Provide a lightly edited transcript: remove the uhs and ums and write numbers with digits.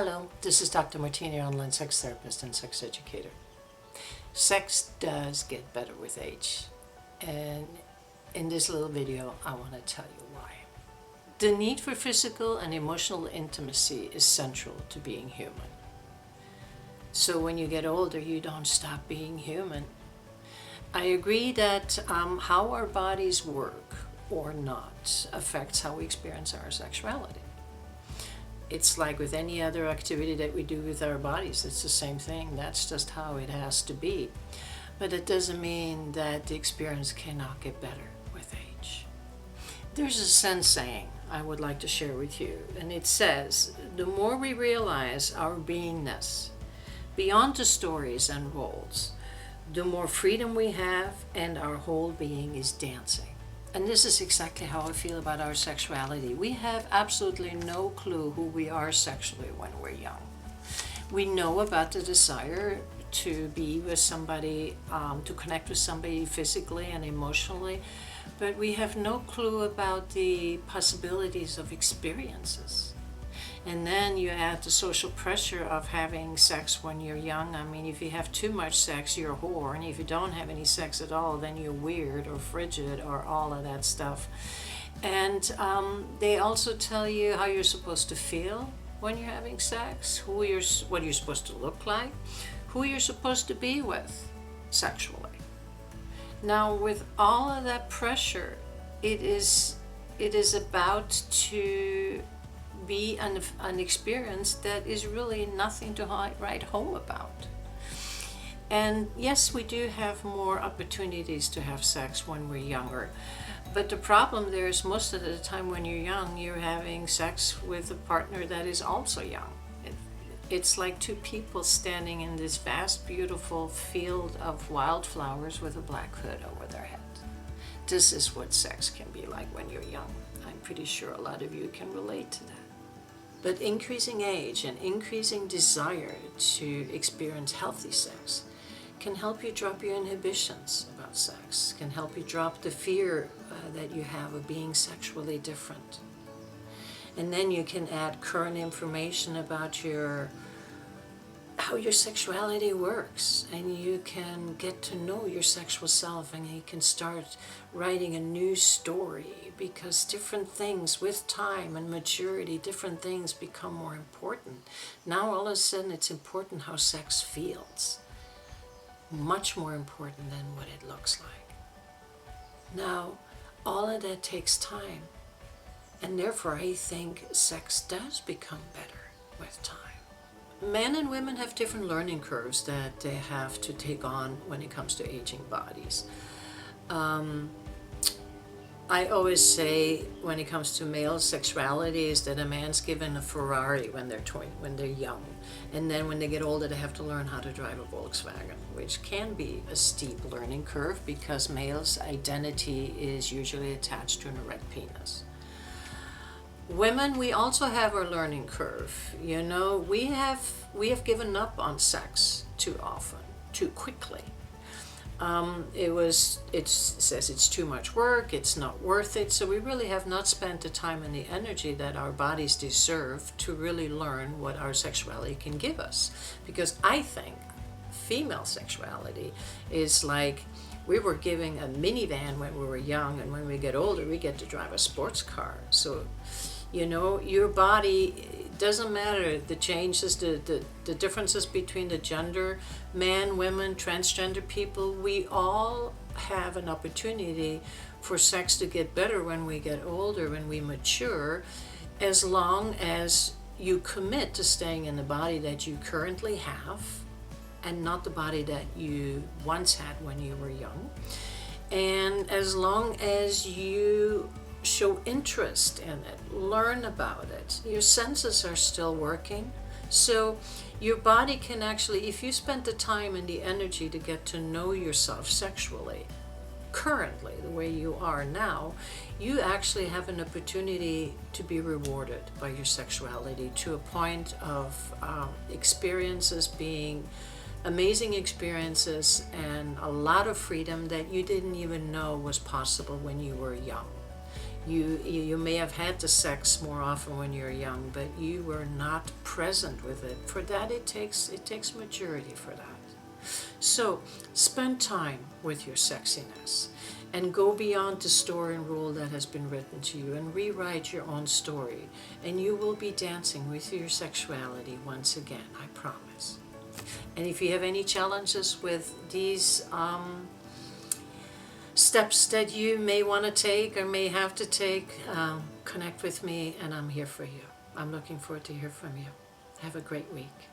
Hello, this is Dr. Martina, your online sex therapist and sex educator. Sex does get better with age, and in this little video I want to tell you why. The need for physical and emotional intimacy is central to being human. So when you get older, you don't stop being human. I agree that how our bodies work or not affects how we experience our sexuality. It's like with any other activity that we do with our bodies. It's the same thing. That's just how it has to be. But it doesn't mean that the experience cannot get better with age. There's a Zen saying I would like to share with you, and it says, the more we realize our beingness beyond the stories and roles, the more freedom we have and our whole being is dancing. And this is exactly how I feel about our sexuality. We have absolutely no clue who we are sexually when we're young. We know about the desire to be with somebody, to connect with somebody physically and emotionally, but we have no clue about the possibilities of experiences. And then you add the social pressure of having sex when you're young. I mean, if you have too much sex, you're a whore. And if you don't have any sex at all, then you're weird or frigid or all of that stuff. And they also tell you how you're supposed to feel when you're having sex, what you're supposed to look like, who you're supposed to be with sexually. Now, with all of that pressure, it is about to be an experience that is really nothing to write home about. And yes, we do have more opportunities to have sex when we're younger, but the problem there is most of the time when you're young, you're having sex with a partner that is also young. It's like two people standing in this vast, beautiful field of wildflowers with a black hood over their head. This is what sex can be like when you're young. I'm pretty sure a lot of you can relate to that. But increasing age and increasing desire to experience healthy sex can help you drop your inhibitions about sex, can help you drop the fear that you have of being sexually different. And then you can add current information about how your sexuality works, and you can get to know your sexual self, and you can start writing a new story, because different things with time and maturity, different things become more important. Now all of a sudden it's important how sex feels, much more important than what it looks like. Now all of that takes time, and therefore I think sex does become better with time. Men and women have different learning curves that they have to take on when it comes to aging bodies. I always say when it comes to male sexuality is that a man's given a Ferrari when they're young, and then when they get older they have to learn how to drive a Volkswagen, which can be a steep learning curve because male's identity is usually attached to an erect penis. Women, we also have our learning curve. You know, we have given up on sex too often, too quickly. It says it's too much work, it's not worth it, so we really have not spent the time and the energy that our bodies deserve to really learn what our sexuality can give us. Because I think female sexuality is like we were given a minivan when we were young, and when we get older we get to drive a sports car. So you know, your body, doesn't matter the changes, the differences between the gender, men, women, transgender people, we all have an opportunity for sex to get better when we get older, when we mature, as long as you commit to staying in the body that you currently have and not the body that you once had when you were young. And as long as you show interest in it, learn about it. Your senses are still working. So your body can actually, if you spend the time and the energy to get to know yourself sexually, currently, the way you are now, you actually have an opportunity to be rewarded by your sexuality to a point of experiences being amazing experiences and a lot of freedom that you didn't even know was possible when you were young. You may have had the sex more often when you're young, but you were not present with it. For that, it takes maturity for that. So spend time with your sexiness and go beyond the story and rule that has been written to you and rewrite your own story, and you will be dancing with your sexuality once again, I promise. And if you have any challenges with these steps that you may want to take or may have to take, connect with me and I'm here for you. I'm looking forward to hear from you. Have a great week.